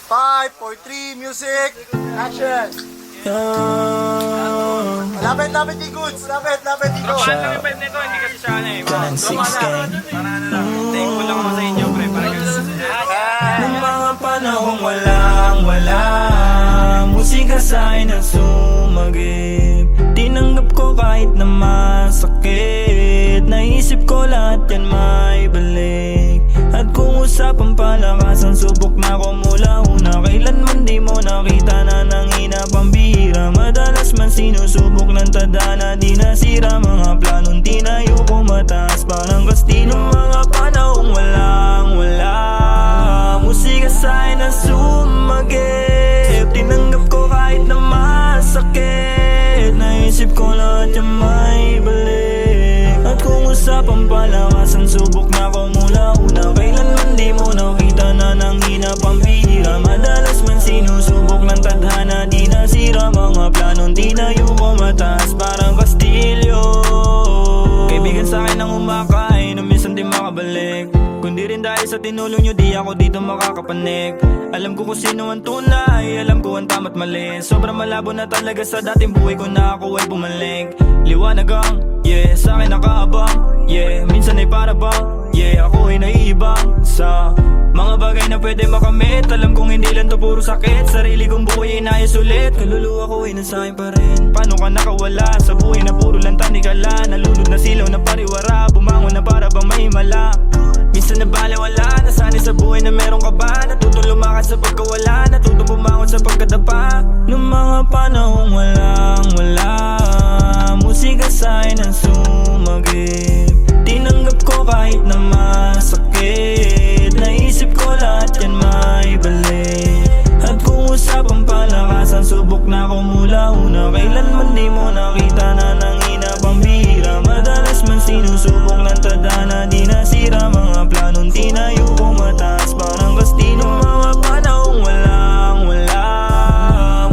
5, 4, 3, music, action! Lapit di goods! Lapit di goods! Kami pa nito, hindi kasi siya ano eh. Para ano lang, thankful lang ako sa inyo, pre. Para Nung mga panahong wala musika sa'kin ang sumagip. Tinanggap ko kahit na masakit. Naisip ko lahat yan may balik. At kung usapang palakasan, subok na ko mula una. Kailanman di mo nakita na nanghina pambihira. Madalas man sinusubok ng tadhana, di nasira mga planong tinayo ko mataas. Parang kastilong mga panahong wala musika sa'kin ang sumagip. Tinanggap ko kahit na masakit. Naisip ko lahat yung may balik. At kung usapang palakasan, subok na ko mula una. Kailanman di mo nakita na nanghina pambihira. Madalas man sinusubok ng tadhana, di nasira mga planong tinayo ko mataas. Parang kastilyo. Kaibigan sa'kin ang umakay na minsan di makabalik. Kundi rin dahil sa tinulong nyo, di ako dito makakapanik. Alam ko kung sino ang tunay, alam ko ang tama't mali. Sobrang malabo na talaga sa dating buhay ko na ako ay bumalik. Liwanag ang, sa'kin nakaabang, minsan ay para bang, ako ay naiibang sa mga bagay na pwede makamit. Alam kong hindi lang to puro sakit. Sarili kong buhay ay nais ulit. Kaluluwa ko ay nasa'kin pa rin. Paano ka nakawala sa buhay na puro lang tanikala? Nalulod na silaw na pariwara, bumangon na para bang may himala. Minsan nabalewala, nasanay sa buhay na meron ka ba? Natutong lumakas sa pagkawala, natutong bumangon sa pagkadapa. Nung mga panahong wala musika sa'kin ang sumagip. Tinanggap ko kahit na masakit. Naisip ko lahat yan may balik. At kung usapang palakasan, subok na ko mula una. Kailanman di mo nakita na nanghina pambihira. Madalas man sinusubok ng tadhana, di nasira mga planong tinayo ko mataas. Parang kastilong mga panahong wala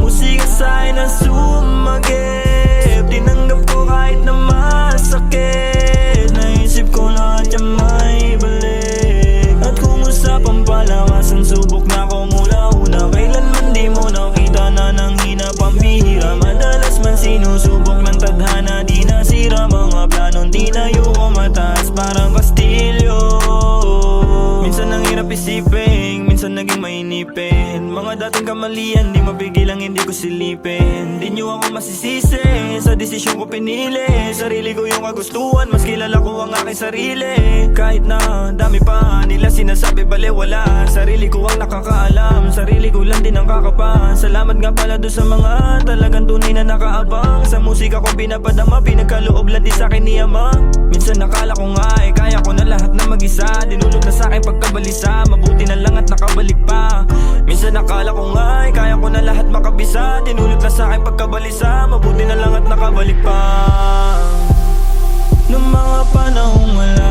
musika sa'kin ang sumagip. Tinanggap ko kahit na masakit. Naisip ko lahat yan may balik. At kung usapang palakasan, subok na ko mula una. Kailanman di mo nakita na nanghina pambihira. Madalas man sinusubok ng tadhana, di nasira mga planong tinayo ko mataas. Parang kastilyo. Minsan ang hirap isipin, minsan naging mainipin. Mga dating kamalian, di mapigilang hindi ko silipin. Di nyo ako masisisi sa desisyon ko pinili. Sarili ko yung kagustuhan, mas kilala ko ang aking sarili. Kahit na dami pa nila sinasabi balewala, sarili ko ang nakakaalam, sarili ko lang din ang kakapa. Salamat nga pala doon sa mga talagang tunay na nakaabang. Sa musika ko pinapadama, pinagkaloob lang din sa'kin ni Ama. Minsan nakala ko nga kaya ko na lahat na mag-isa. Dinulog na sa'kin pagkabalisa, mabuti na lang at nakabalik pa. Minsan nakala ko nga kaya ko na lahat makabisa. Dinulog na sa'kin pagkabalisa, mabuti na lang at nakabalik pa. Nung mga panahong wala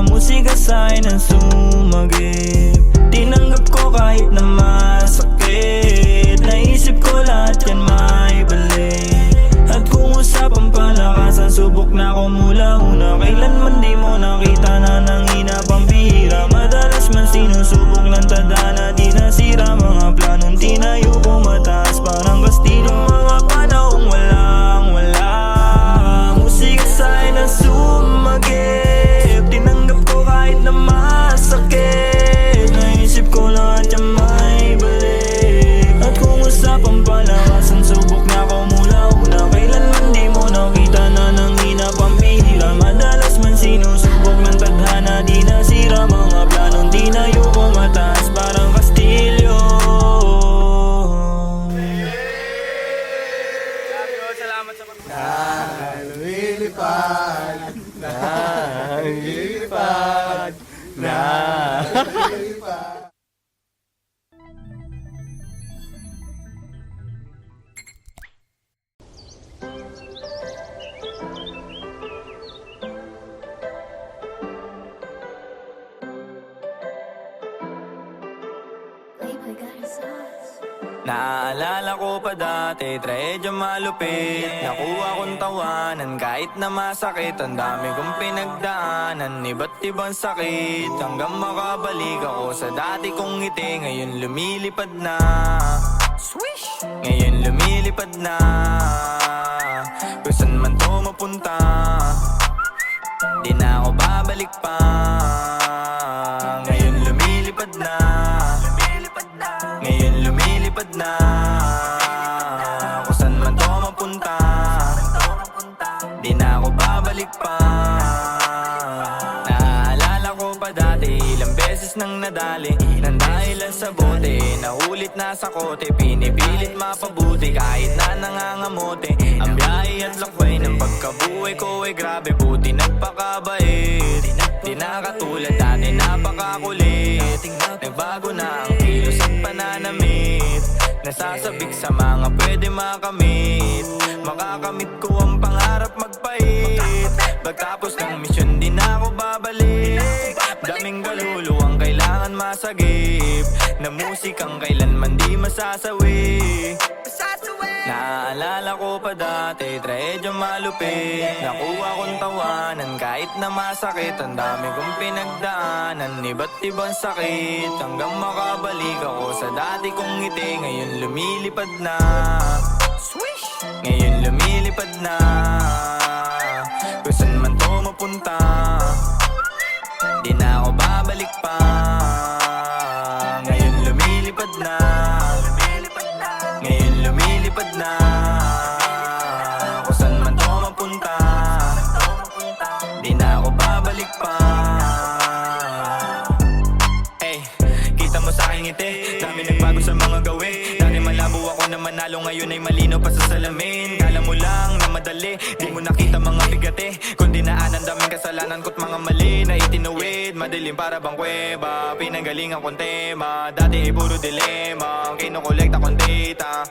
musika sa'kin ang sumagip. Tinanggap ko kahit na masakit. Naisip ko lahat yan may balik. At kung usapang palakasan, subok na ko mula una. Kailanman di mo nakita na nanghina pambihira. Madalas man sinusubok ng tadhana, di nasira mga planong tinayo ko mataas. Parang kastilong mga panahong wala musika sa'kin ang sumagip. Tinanggap ko kahit na masakit. Naaalala ko pa dati, trahedya malupit. Nakuha kong tawanan kahit na masakit. Ang dami kong pinagdaanan, iba't ibang sakit. Hanggang makabalik ako sa dati kong ngiti. Ngayon lumilipad na, swish! Ngayon lumilipad na, kung saan man to mapunta, di na ako babalik pa. Ngayon lumilipad na, ngayon lumilipad na, kung saan man to mapunta, di na ako babalik pa. Naaalala ko pa dati, ilang beses nang nadali nang dahilan sa bote. Naulit na sa kote, pinipilit mapabuti kahit na nangangamote. Ang biyahe at lakway ng pagkabuhay ko ay grabe, buti nagpakabait. Di na katulad dati, napakakulit. Nagbago na ang kilos at pananamit. Nasasabik sa mga pwede makamit. Makakamit ko ang pangarap magpait. Pagtapos ng misyon di na ako babalik. Daming kaluluwang kailangan masagip, na musikang kailanman di masasawi. Naaalala ko pa dati, trahedya malupit. Nakuha kong tawanan kahit na masakit. Ang dami kong pinagdaanan, iba't ibang sakit. Hanggang makabalik ako sa dati kong ngiti. Ngayon lumilipad na, swish! Ngayon lumilipad na, kung saan man to mapunta, di na ako babalik pa. Ngayon lumilipad na, ngayon lumilipad na, kung saan man to mapunta, di na ako babalik pa. Hey, kita mo sa aking ngiti, dami nagbago sa mga gawin. Dati malabo ako na manalo, ngayon ay malino pa sa salamin. Kala mo lang na madali, di mo nakita mga bigate. Kundi naanan daming kasalanan ko't mga mali na itinuwid. Madilim para bang kuweba, pinanggalingan kong tema. Dati ay puro dilema, kinukolekta kong data.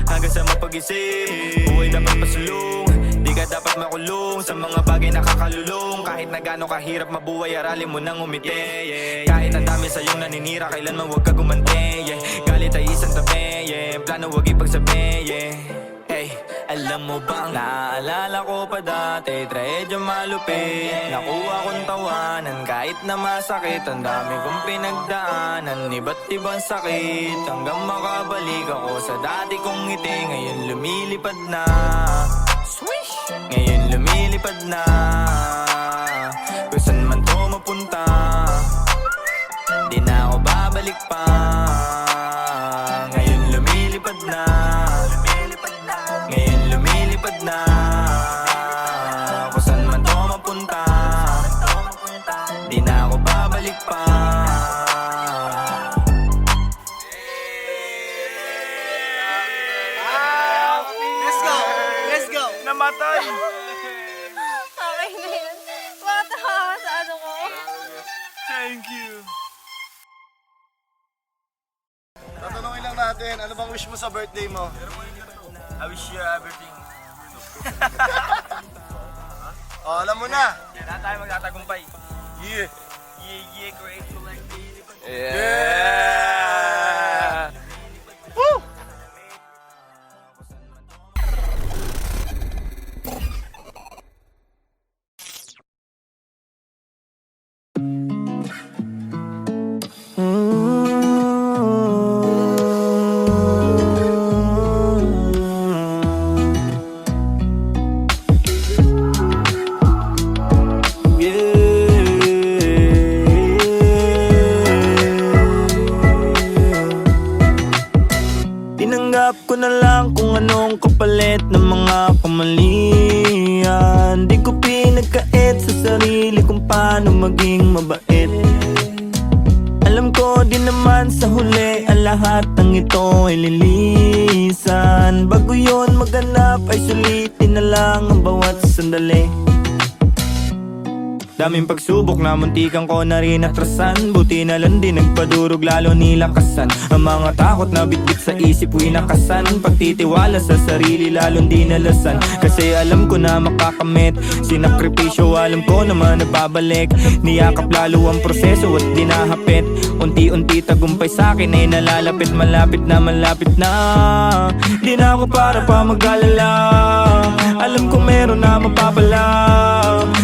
Hanggang sa mapag-isip, buhay dapat pasulong. Di ka dapat makulong sa mga bagay nakakalulong. Kahit na gano'ng kahirap mabuhay, aralin mo nang umiti. Kahit ang dami sa iyong naninira, kailanman huwag ka gumante. Galit ay isang tabi, plano huwag ipagsabi. Hey, alam mo bang naaalala ko pa dati, trahedya malupit. Nakuha kong tawanan kahit na masakit. Ang dami kong pinagdaanan, iba't ibang sakit. Hanggang makabalik ako sa dati kong ngiti. Ngayon lumilipad na, swish! Ngayon lumilipad na, kung saan man to mapunta, di na ako babalik pa. Ngayon lumilipad na, ngayon lumilipad na, kung saan man to mapunta, di na ako babalik pa. Let's go! Let's go! Namatay! Okay na yun. Matawa ka sa ano ko. Thank you. Tatanungin lang natin, ano bang wish mo sa birthday mo? I wish you everything. Oh, alam mo na! Yan na tayo magtatagumpay. Yeah! Yeah, grateful like Yeah! Woo! Tinanggap ko na lang kung anong kapalit ng mga kamalian. Di ko pinagkait sa sarili kung paano maging mabait. Alam ko din naman sa huli, ang lahat ng ito ay lilisan. Bago yun maganap ay sulitin na lang ang bawat sandali. Daming pagsubok na muntikan ko na rin atrasan. Buti na lang din nagpadurog lalo nilakasan. Ang mga takot na bitbit sa isip winakasan. Pagtitiwala sa sarili lalong dinalasan. Kasi alam ko na makakamit. Sinakripisyo alam ko naman nababalik. Niyakap lalo ang proseso at dinahapit. Unti-unti tagumpay sa'kin ay nalalapit. Malapit na di na ako para pa mag-alala. Alam ko meron na mapapala.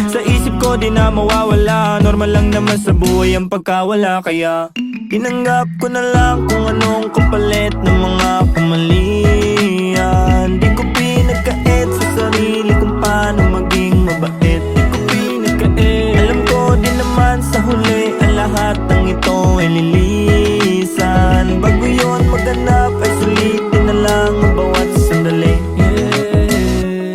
Sa isip ko di na mawawala. Normal lang naman sa buhay ang pagkawala. Kaya tinanggap ko na lang kung anong kapalit ng mga kamalian. Di ko pinagkait sa sarili kung paano maging mabait. Di ko pinagkait. Alam ko din naman sa huli ang lahat ng ito ay lilisan. Bago yun maganap ay sulitin na lang ang bawat sandali.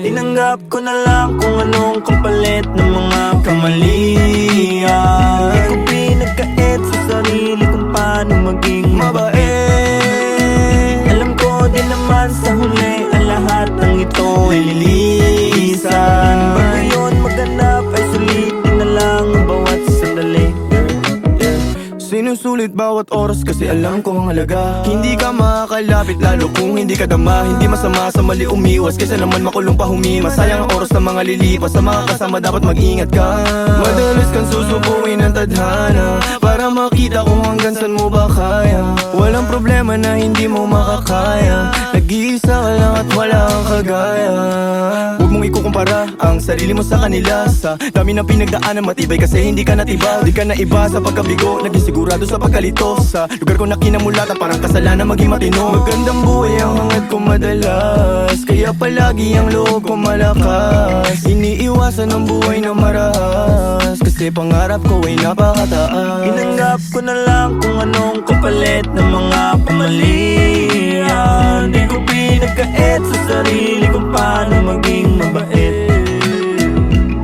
Tinanggap ko na lang kung anong kapalit ng mga kamalian. Di ko pinagkait sa sarili kung paano maging mabait. Alam ko din naman sa huli ang lahat ng ito ay lilisan. Bago yun maganap ay sulitin na lang ang bawat sandali. Sinusulit bawat oras kasi alam ko ang halaga. Hindi ka makakalapit lalo kung hindi ka dama. Hindi masama sa mali umiwas kaysa naman makulong pa humimas. Sayang ang oras ng mga lilipas. Sa mga kasama dapat mag-ingat ka. Madalas kang susubuin ng tadhana para makita kung hanggang saan mo ba kaya. Walang problema na hindi mo makakaya. Nag-iisa ka lang at wala kang kagaya. Huwag mong ikukumpara ang sarili mo sa kanila. Sa dami ng pinagdaanan matibay kasi hindi ka natiba. Di ka na iba sa pagkabigo, naging sigurado sa pagkalito. Sa lugar ko na kinamulatan parang kasalanan maging matino. Magandang buhay ang hangad ko madalas, kaya palagi ang loob ko malakas. Iniiwasan ang buhay na marahas kasi pangarap ko ay napakataas. Tinanggap ko na lang kung anong kapalit ng mga kamalian. Di ko pinagkait sa sarili kung paano maging mabait.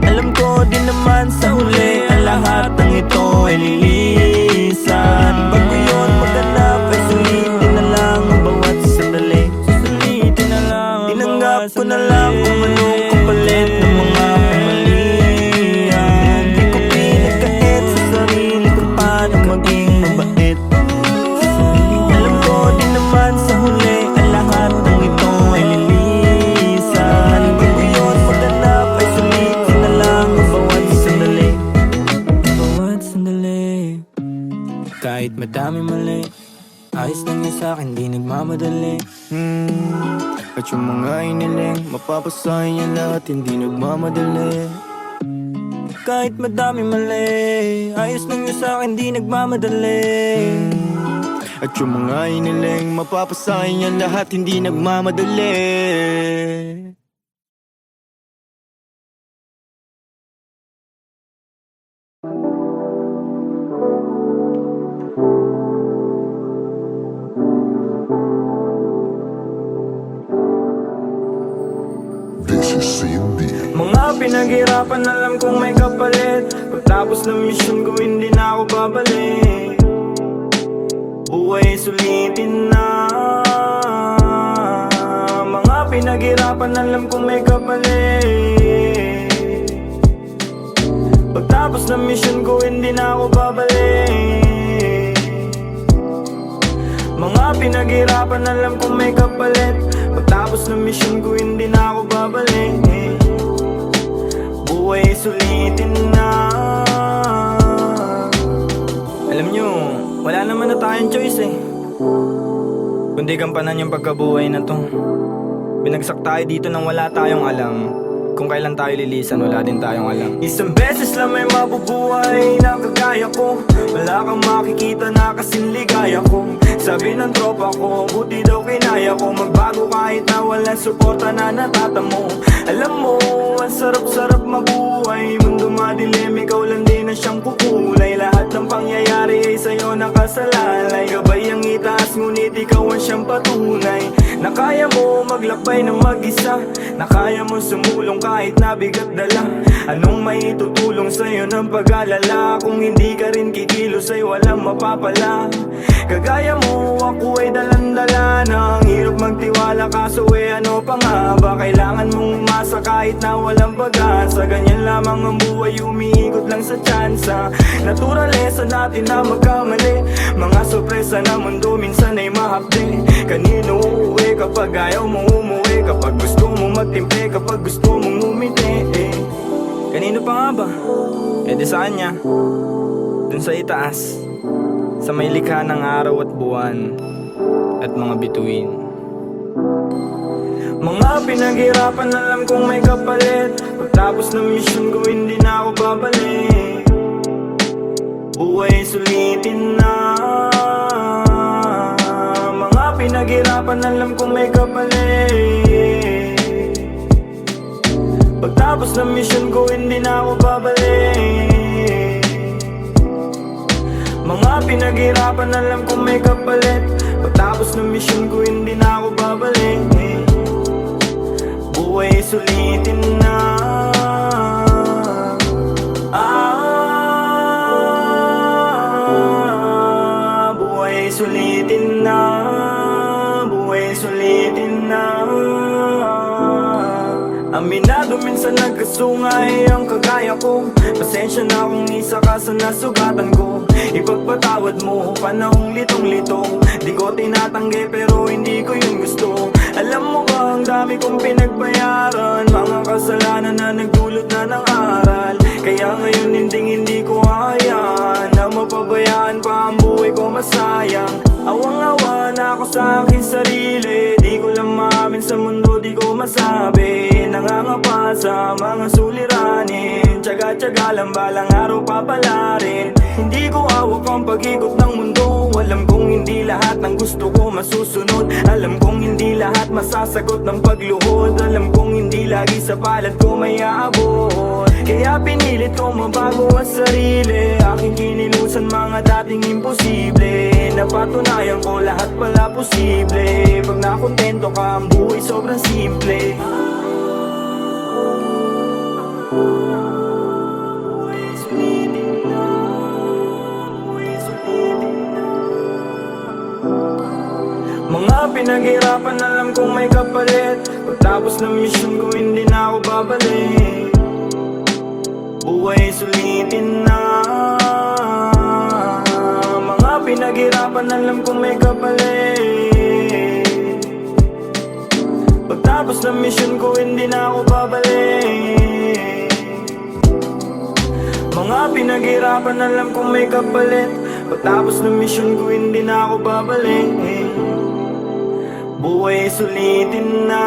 Alam ko din naman sa huli ang lahat ng ito ay lilisan. Bago yun maganap ay sulitin na lang ang bawat sandali. Susulitin na lang. Tinanggap ko na lang kung anong kapalit ng mga kamalian. Di ko pinagkait sa sarili kung paano maging mabait. Alam ko din naman sa huli ang lahat ng ito ay lilisan. Bago yun maganap ay sulitin na lang ang bawat sandali. Bawat sandali. Kahit madami mali, ayos lang yun sa'kin, di nagmamadali. At yung mga iniling, mapapasahin niya lahat, hindi nagmamadali. Kahit madami mali, ayos lang yun sa'kin, di nagmamadali. At yung mga iniling, mapapasahin niya lahat, hindi nagmamadali. Mga pinaghirapan alam kong may kapalit. Pagtapos ng mission ko hindi na ako babalik. Buhay sulitin na. Mga pinaghirapan alam kong may kapalit. Pagtapos ng mission ko hindi na ako babalik. Mga pinaghirapan alam kong may kapalit. Pagtapos ng mission ko hindi na ako babalik. Buhay sulitin na. Alam nyo, wala naman na tayong choice kundi gampanan yung pagkabuhay na to. Binagsak tayo dito nang wala tayong alam. Kung kailan tayo lilisan, wala din tayong alam. Isang beses lang may mabubuhay na kagaya ko. Wala kang makikita na kasing ligaya ko. Sabi ng tropa ko, buti daw kinaya ko magbago kahit na walang suporta na natatamo. Alam mo, ang sarap-sarap mabuhay. Mundo madilim, ikaw lang din na siyang kukulay. Lahat ng pangyayari ay sa'yo nakasalalay. Gabay ang itaas, ngunit ikaw ang siyang patunay. Na kaya mo maglakbay ng mag-isa. Na kaya mo sumulong kahit nabigat dala. Anong may tutulong sa'yo ng pag-alala? Kung hindi ka rin kikilos ay walang mapapala. Kagaya mo, ako ay dalandala na ang hirap magtiwala kaso ano pa nga ba? Kailangan mong umasa kahit na walang pag-asa. Ganyan lamang ang buhay, umiikot lang sa tsansa. Naturalesa natin na magkamali. Mga sorpresa na mundo minsan ay mahapdi. Kanino uuwi kapag ayaw mo umuwi? Kapag gusto mong magtimpe, kapag gusto mong umiti Kanino pa nga ba? Di sa kanya, dun sa itaas, sa may likha ng araw at buwan at mga bituin. Mga pinaghirapan, alam kong may kapalit. Pagtapos ng mission ko, hindi na ako babalik. Buhay sulitin na. Mga pinaghirapan, alam kong may kapalit. Pagtapos ng mission ko, hindi na ako babalik. Mga pinaghirapan, alam kong may kapalit. Pagtapos ng mission ko, hindi na ako babalik. Buhay sulitin na. Buhay sulitin na. Buhay sulitin na. Aminado minsan nagkasungay ang kagaya ko. Pasensya na kung isa ka sa nasugatan ko. Ipagpatawad mo, panahong litong-litong. Di ko tinatanggi pero hindi ko yun gusto. Alam mo ba ang dami kong pinagbayaran, mga kasalanan na nagdulot na ng aral. Kaya ngayon hindi ko hayaan na mapabayaan pa ang buhay ko masayang. Awang-awa na ako sa aking sarili. Di ko lang maamin sa mundo, di ko masabi. Nangangapa sa mga suliranin. Tsaga-tsaga lang balang araw papalarin. Hindi ko hawak ang pag-ikot ng mundo. Alam kong hindi lahat ng gusto ko masusunod. Alam kong hindi lahat masasagot ng pagluhod. Alam kong hindi lagi sa palad ko may aabot. Kaya pinilit ko mabago ang sarili. Aking kinilusan mga dating imposible. Napatunayan ko lahat pala posible. Pag nakontento ka, ang buhay sobrang simple. Mga pinaghirapan, alam kong may kapalit. Pagtapos ng mission ko, hindi na ako babalik. Buhay sulitin na. Mga pinaghirapan, alam kong may kapalit. Pagtapos ng mission ko, hindi na ako babalik. Mga pinaghirapan, alam kong may kapalit. Pagtapos ng mission ko, hindi na ako babalik. Buhay sulitin na.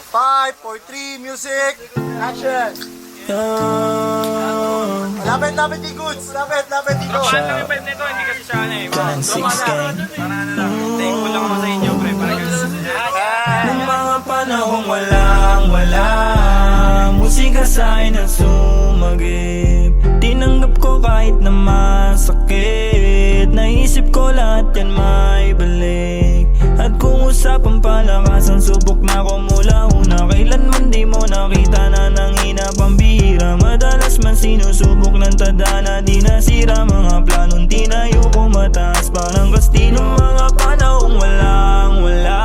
5, 4, 3, music, action! Lapit di goods! Lapit di goods! Paano yung vibe nito? Hindi kasi siya Tropa na. Thankful lang ako sa inyo, pre. Nung mga panahong walang-wala, musika sa'kin ang sumagip. Tinanggap ko kahit na masakit. Naisip ko lahat yan may balik. At kung usapang palakasan, subok na ko mula una. Kailanman di mo nakita na nanghina pambihira. Madalas man sinusubok ng tadhana, di nasira. Mga planong tinayo ko mataas parang kastilo. Mga panahong walang-wala,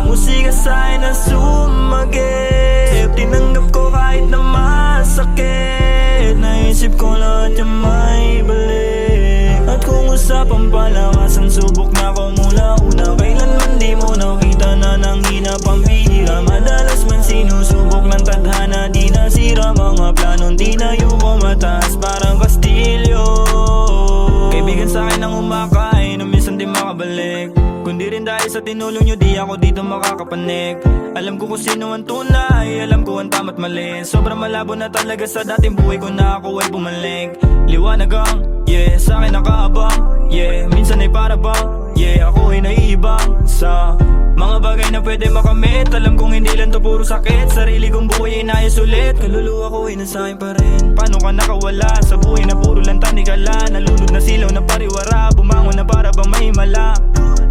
musika sa'kin na sumagip. Tinanggap ko kahit na masakit. Naisip ko lahat yan may balik. At kung usapang palakasan, subok na ko mula una. Kailanman di mo nakita na nanghina pambihira. Madalas man sinusubok ng tadhana, di nasira. Mga planong tinayo ko mataas parang kastilyo. Kaibigan sa'kin ang umakain, na minsan di makabalik. Kundi rin dahil sa tinulong nyo, di ako dito makakapanik. Alam ko kung sino ang tunay, alam ko ang tama't mali. Sobrang malabo na talaga sa dating buhay ko na ako ay bumalik. Liwanag ang, sa'kin nakaabang, minsan ay para bang Yeah, ako ay naiibang sa mga bagay na pwede makamit. Alam kong hindi lang to puro sakit. Sarili kong buhay ay inayos ulit. Kaluluwa ko ay nasa'kin pa rin. Paano ka nakawala sa buhay na puro lang tanikala? Nalulod na silaw na pariwara, bumangon na para bang mahimala.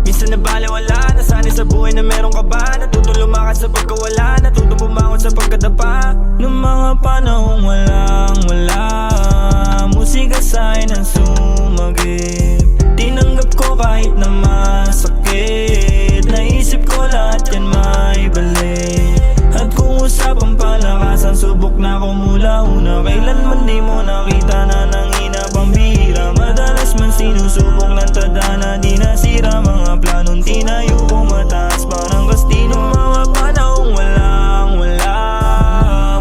Minsan na balewala, nasanay sa buhay na meron ka ba? Natutong lumakad sa pagkawala, natutong bumangon sa pagkadapa. Noong mga panahong walang wala, musika sa'kin ang sumagip. Tinanggap ko kahit na masakit. Naisip ko lahat yan may balik. At kung usapang palakasan, subok na ako mula una. Kailanman di mo nakita na nanghina pambira. Madalas man sinusubok ng tadhana, di nasira mga planong tinayo ko mataas parang kastino. Mga panahong walang wala,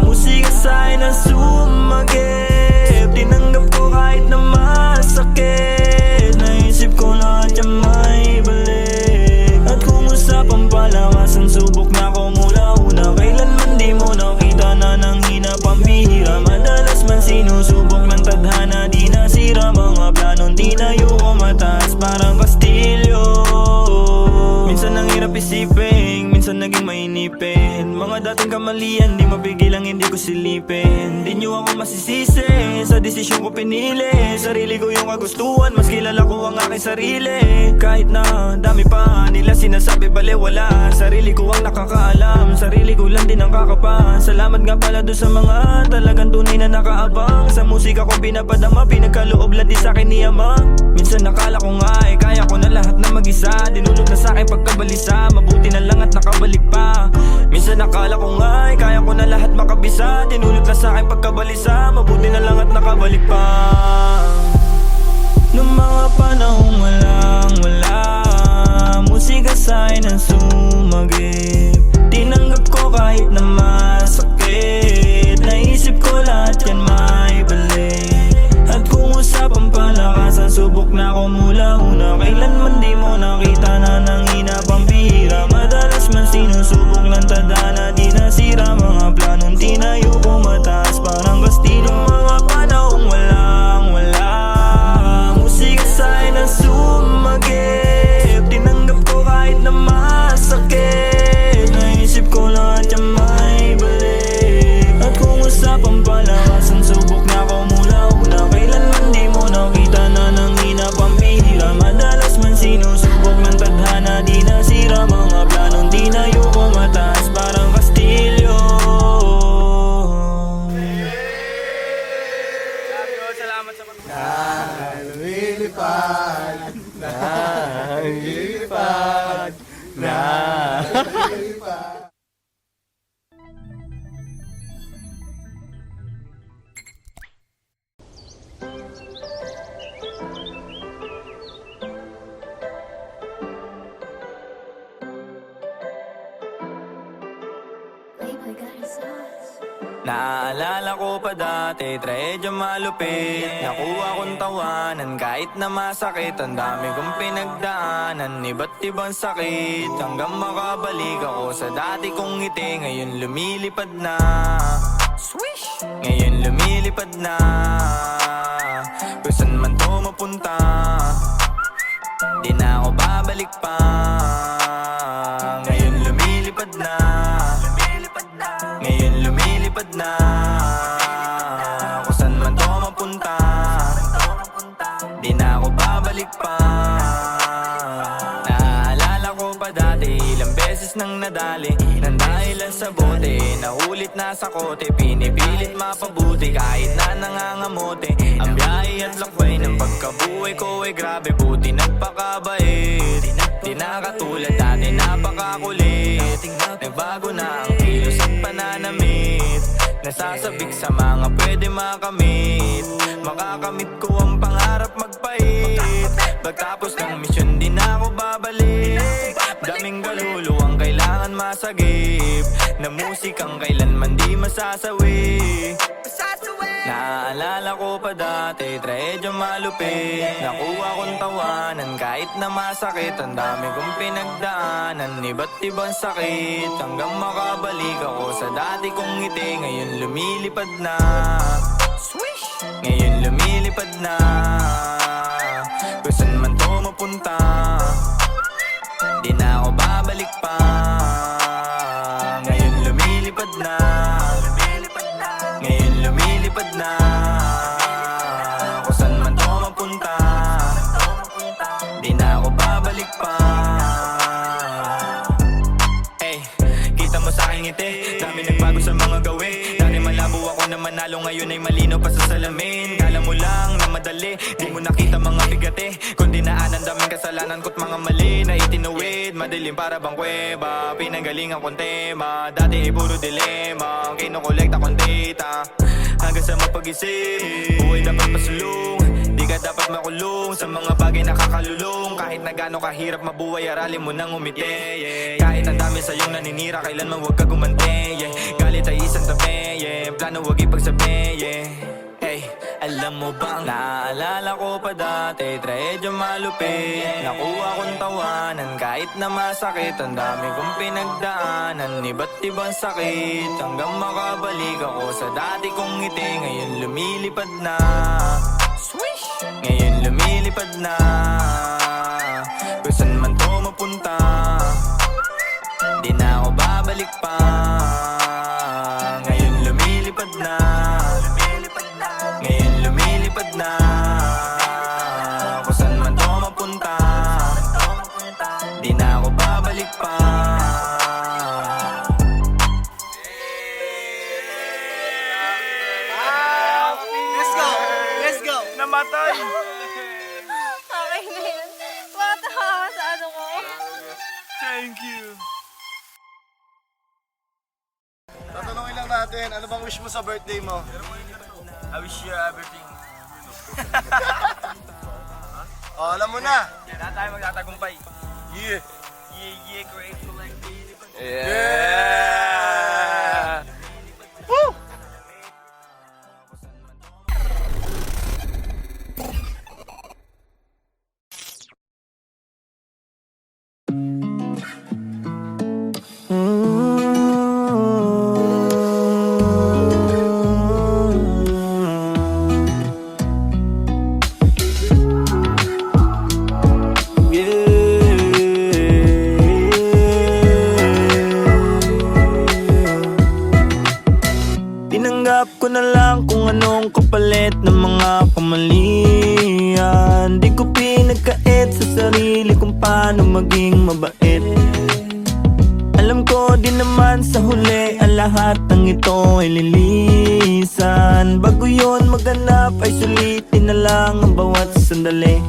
musika sa'kin ang sumagip. Tinanggap ko kahit na masakit. Naisip ko lahat yan may balik. At kung usapang palakasan, subok na ako mula una. Kailanman di mo nakita na nanghina pambihira. Madalas man sinusubok ng tadhana, di nasira mga planong tinayo ko mataas parang kastilyo. Minsan ang hirap isipin, minsan naging mainipin. Mga dating kamalian, di mapigilang hindi ko silipin. Di nyo ako masisisi sa desisyon ko pinili. Sarili ko yung kagustuhan, mas kilala ko ang aking sarili. Kahit na dami pa nila sinasabi balewala, sarili ko ang nakakaalam, sarili ko lang din ang kakapa. Salamat nga pala doon sa mga talagang tunay na nakaabang. Sa musika ko pinapadama, pinagkaloob lang di sa'kin ni Ama. Minsan nakala ko nga kaya ko na lahat na mag-isa. Dinulog na sa'kin pagkabalisa, mabuti na lang at nakabalik pa. Minsan nakala ko nga kaya ko na lahat makabisa. Dinulog na sa'kin pagkabalisa, mabuti na lang at nakabalik pa. Noong mga panahong walang wala, musika sa'kin ang sumagip. Tinanggap ko kahit na masakit. Naisip ko lahat yan may balik. At kung usapang palakasan, subok na ako mula una. Kailanman di mo nakita na nanghina pambihira. Madalas man sinusubok ng tadhana, di nasira mga planong tinayo ko mataas parang kastilo. Mga panahong walang wala, musika sa'kin ang sumagip. Tinanggap ko kahit na masakit. Naisip ko lahat yan may balik. At kung usapang palakasan, subok na ako mula una. Kailanman di mo nakita na nanghina pambihira. Madalas man sinusubok ng tadhana, di nasira mga planong tinayo ko mataas parang kastilyo. Salamat sa Lumilipad, lumilipad, lumilipad. Naaalala ko pa dati, trahedya malupit. Nakuha kong tawanan kahit na masakit. Ang dami kong pinagdaanan, iba't ibang sakit. Hanggang makabalik ako sa dati kong ngiti. Ngayon lumilipad na, swish! Ngayon lumilipad na, kung saan man to mapunta, di na ako babalik pa. Ngayon lumilipad na, ngayon lumilipad na, kung saan man to mapunta, di na ako babalik pa. Naaalala ko pa dati, ilang beses nang nadali nang dahilan sa bote. Naulit na sa kote, pinipilit mapabuti kahit na nangangamote. Ang biyahe at lakway ng pagkabuhay ko ay grabe, buti nagpakabait. Di na katulad dati, napakakulit. Nagbago na ang kilos at pananamit. Nasasabik sa mga pwede makamit. Makakamit ko ang pangarap magpait. Pagtapos ng misyon di na ako babalik. Daming kaluluwang kailangan masagip, na musikang kailanman di masasawi. Naaalala ko pa dati, trahedya malupit. Nakuha kong tawanan kahit na masakit. Ang dami kong pinagdaanan, iba't ibang sakit. Hanggang makabalik ako sa dati kong ngiti. Ngayon lumilipad na, swish! Ngayon lumilipad na, kung saan man to mapunta, di na ako babalik pa. Ngayon lumilipad na, ngayon lumilipad na. Kung saan man to mapunta, di na ako babalik pa. Hey, kita mo sa aking ngiti, dami nagbago sa mga gawin. Dati malabo ako na manalo, ngayon ay malino pa sa salamin. Kala mo lang na madali, di mo nakita mga bigate, kundi naanan daming kasalanan ko't mga mali na itinuwid. Madilim para bang kuweba, pinanggalingan kong tema. Dati ay puro dilema, ang kinukolekta kong data. Hanggang sa mapag-isip, buhay dapat pasulong. Di ka dapat makulong sa mga bagay nakakalulong. Kahit na gano'ng kahirap mabuhay, aralin mo nang umiti. Kahit ang dami sa'yong naninira, kailanman huwag ka gumante. Galit ay isang tabi, plano huwag ipagsabi. Hey, alam mo bang naaalala ko pa dati, trahedya malupit. Nakuha kong tawanan kahit na masakit. Ang dami kong pinagdaanan, iba't ibang sakit, hanggang makabalik ako sa dati kong ngiti. Ngayon lumilipad na, swish! Ngayon lumilipad na, kung saan man to mapunta, di na ako babalik pa. Ngayon lumilipad na, ngayon lumilipad na, kung saan man to mapunta, di na ako babalik pa. Let's go! Let's go! Namatay! Okay na yan. Matawa sa ano ko. Thank you! Tatanungin lang natin, ano bang wish mo sa birthday mo? I wish you everything. Oh, alam mo na. Yan na tayo magtatagumpay. Yeah. Yeah, grateful like this. Yeah! Woo! Tinanggap ko na lang kung anong kapalit ng mga kamalian. Di ko pinagkait sa sarili kung paano maging mabait. Alam ko din naman sa huli, ang lahat ng ito ay lilisan. Bago yun maganap ay sulitin na lang ang bawat sandali.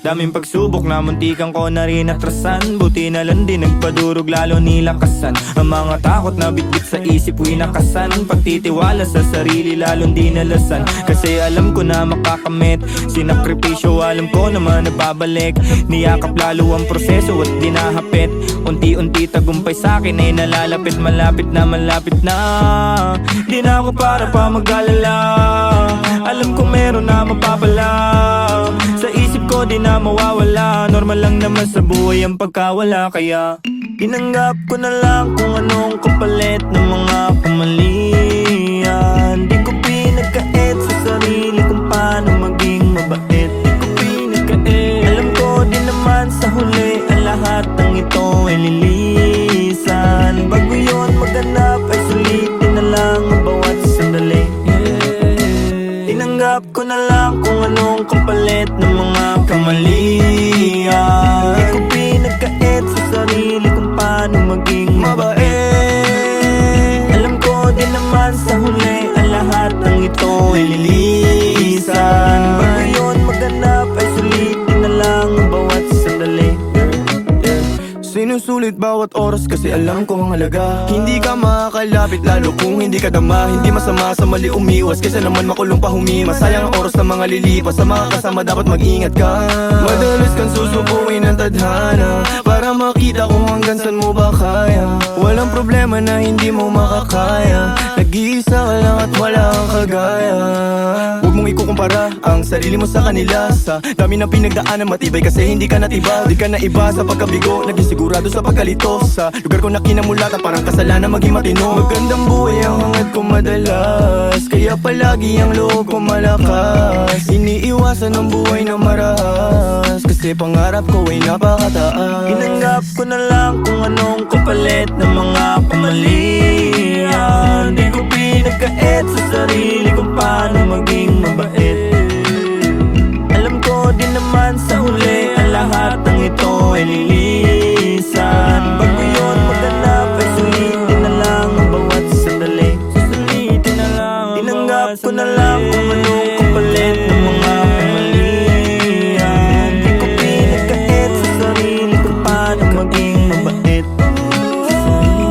Daming pagsubok na muntikan ko na rin atrasan. Buti na lang din nagpadurog lalo nilakasan. Ang mga takot na bitbit sa isip winakasan. Pagtitiwala sa sarili lalong dinalasan. Kasi alam ko na makakamit, sinakripisyo alam ko naman nababalik. Niyakap lalo ang proseso at dinahapit. Unti-unti tagumpay sa'kin ay nalalapit. Malapit na malapit na, di na ako para pa mag-alala. Alam ko meron na mapapala, sa isip ko di na mawawala. Normal lang naman sa buhay ang pagkawala. Kaya tinanggap ko na lang kung anong kapalit ng mga kamalian. Di ko pinagkait sa sarili kung paano maging mabait. Di ko pinagkait, alam ko din naman sa huli, ang lahat ng ito ay lilisan. Bago yun maganap ay sulitin na lang ang bawat sandali. Tinanggap ko na lang kung anong kapalit ng mga kamalian. Di ko pinagkait sa sarili kung paano maging mabait. Alam ko din naman sa huli, ang lahat ng ito ay lilisan. Bago yun maganap ay sulitin na lang ang bawat sandali. Sinusulit bawat oras kasi alam ko ang halaga. Hindi ka makakalapit lalo kung hindi ka dama. Hindi masama sa mali umiwas kaysa naman makulong pa humima. Sayang ang oras ng mga lilipas, sa mga kasama dapat mag-ingat ka. Madalas kang susubuin ng tadhana para makita kung hanggang saan mo ba kaya. Walang problema na hindi mo makakaya. Nag-iisa ka lang at wala kang kagaya. Huwag mong ikukumpara ang sarili mo sa kanila. Sa dami ng pinagdaanan matibay kasi hindi ka natibag. Di ka na iba sa pagkabigo, naging sigurado sa pagkalito. Sa lugar ko na kinamulatan parang kasalanan maging matino. Magandang buhay ang hangad ko ko madalas, kaya palagi ang loob ko malakas. Iniiwasan ang buhay na marahas, kasi pangarap ko ay napakataas. Tinanggap ko na lang kung anong kapalit ng mga kamalian. Di ko pinagkait sa sarili kung paano maging mabait. Alam ko din naman sa huli ang lahat ng ito ay lilisan. Bago yun maganap ay sulitin na lang ang bawat sandali. Susulitin na lang ang tinanggap ko na lang kung anong kapalit ng mga kamalian. Di ko pinagkait sa sarili kung paano maging mabait.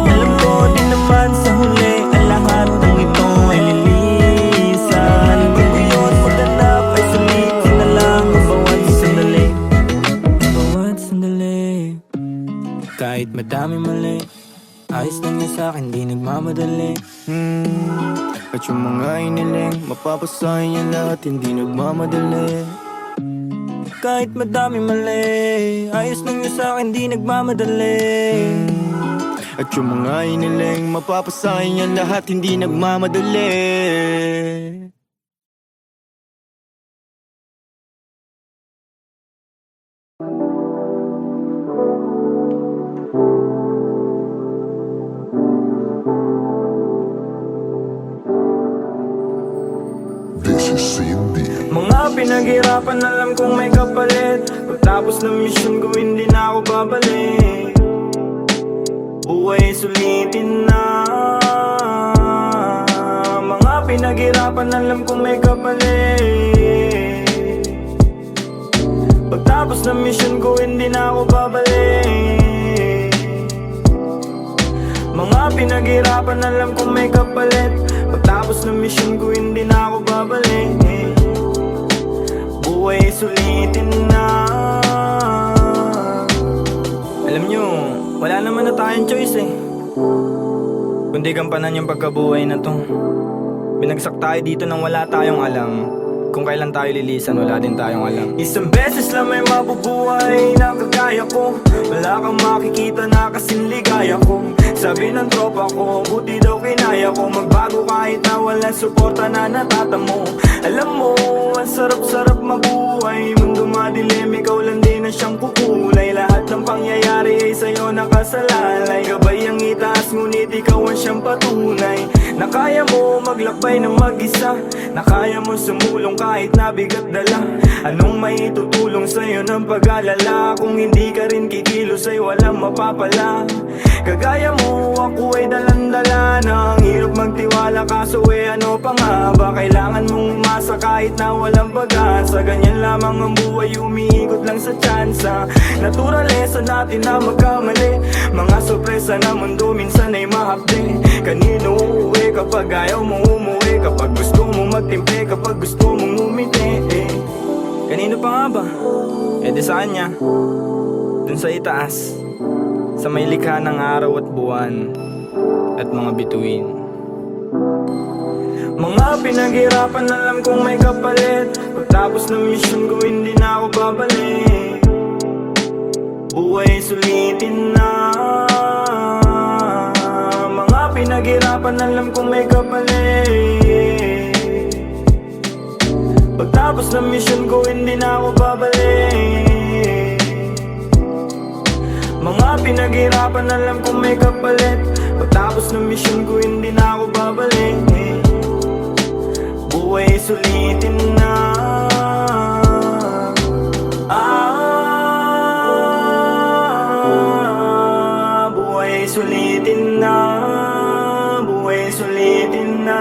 Alam ko din naman sa huli ang lahat ng ito ay lilisan. Bago yun maganap ay sulitin na lang ang bawat sandali. Bawat sandali. Kahit madami mali, ayos lang yun sa'kin, di nagmamadali. At yung mga iniling, mapapasahin niya lahat, hindi nagmamadali. Kahit madami mali, ayos lang yun sa'kin, di nagmamadali. At yung mga iniling, mapapasahin niya lahat, hindi nagmamadali. Mga pinaghirapan, alam kong may kapalit. Pagtapos ng mission ko, hindi na ako babalik. Buhay sulitin na. Mga pinaghirapan, alam kong may kapalit. Pagtapos ng mission ko, hindi na ako babalik. Mga pinaghirapan, alam kong may kapalit. Pagtapos ng mission ko, hindi na ako babalik. Buhay sulitin na. Alam nyo, wala naman na tayong choice kundi gampanan yung pagkabuhay na to. Binagsak tayo dito nang wala tayong alam. Kung kailan tayo lilisan, wala din tayong alam. Isang beses lang may mabubuhay na kagaya ko. Wala kang makikita na kasing ligaya ko. Sabi ng tropa ko, buti daw kinaya ko magbago kahit na walang suporta na natatamo. Alam mo, ang sarap-sarap mabuhay. Mundo madilim, ikaw lang din na siyang kukulay. Lahat ng pangyayari ay sa'yo nakasalalay. Gabay ang itaas, ngunit ikaw ang siyang patunay. Na kaya mo maglakbay ng mag-isa, na kaya mo sumulong kahit nabigat dala. Anong may tutulong sa'yo ng pag-alala? Kung hindi ka rin kikilos ay walang mapapala. Kagaya mo, ako ay dalandala na. Ang hirap magtiwala kaso ano pa nga ba? Kailangan mong umasa kahit na walang pag-asa. Ganyan lamang ang buhay, umiikot lang sa tsansa. Naturalesa natin na magkamali. Mga sorpresa na mundo minsan ay mahapde. Kanino uuwi kapag ayaw mo umuwi? Kapag gusto mo magtimpe, kapag gusto mong umiti Kanino pa nga ba? Di sa kanya. Dun sa itaas, sa may likha ng araw at buwan at mga bituin. Mga pinaghirapan, alam kong may kapalit. Pagtapos ng mission ko, hindi na ako babalik. Buhay sulitin na. Mga pinaghirapan, alam kong may kapalit. Pagtapos ng mission ko, hindi na ako babalik. Mga pinaghirapan, alam kong may kapalit. Pagtapos ng mission ko, hindi na ako babalik. Buhay sulitin na. Buhay sulitin na. Buhay sulitin na.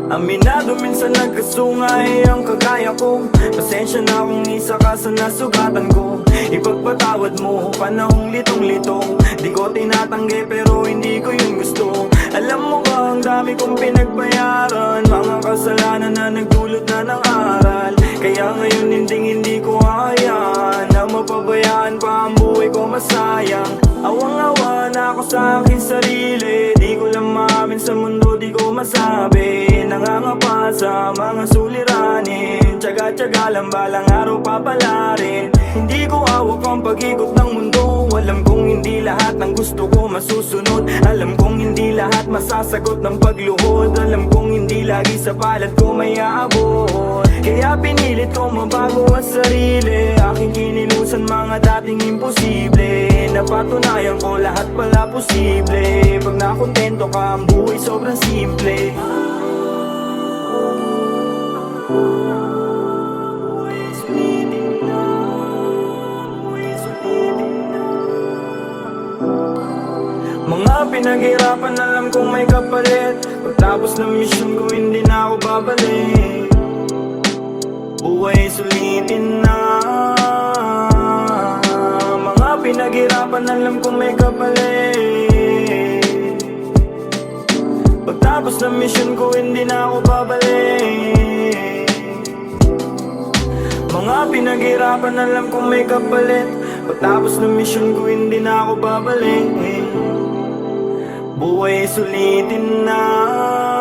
Aminado minsan nagkasungay ang kagaya ko. Pasensya na kung isa ka sa nasugatan ko. Ipagpatawad mo, panahong litong-lito. Di ko tinatanggi pero hindi ko yun gusto. Alam mo ba ang dami kong pinagbayaran, mga kasalanan na nagdulot na ng aral. Kaya ngayon hindi ko hayaan na mapabayaan pa ang buhay ko masayang. Awang-awa na ako sa aking sarili. Di ko lang maamin sa mundo, di ko masabi. Nangangapa sa mga suliranin. Tsaga-tsaga lang balang araw papalarin. Hindi ko hawak ang pag-ikot ng mundo. Alam kong hindi lahat ng gusto ko masusunod. Alam kong hindi lahat masasagot ng pagluhod. Alam kong hindi lagi sa palad ko may aabot, kaya pinilit ko mabago ang sarili. Aking kinilusan mga dating imposible, napatunayan ko lahat pala posible. Pag nakontento ka, ang buhay sobrang simple. Mga pinaghirapan alam kong may kapalit. Pagtapos ng mission ko hindi na ako babalik. Buhay sulitin na. Mga pinaghirapan alam kong may kapalit. Pagtapos ng mission ko hindi na ako babalik. Mga pinaghirapan alam kong may kapalit. Pagtapos ng mission ko hindi na ako babalik. Buhay sulitin na.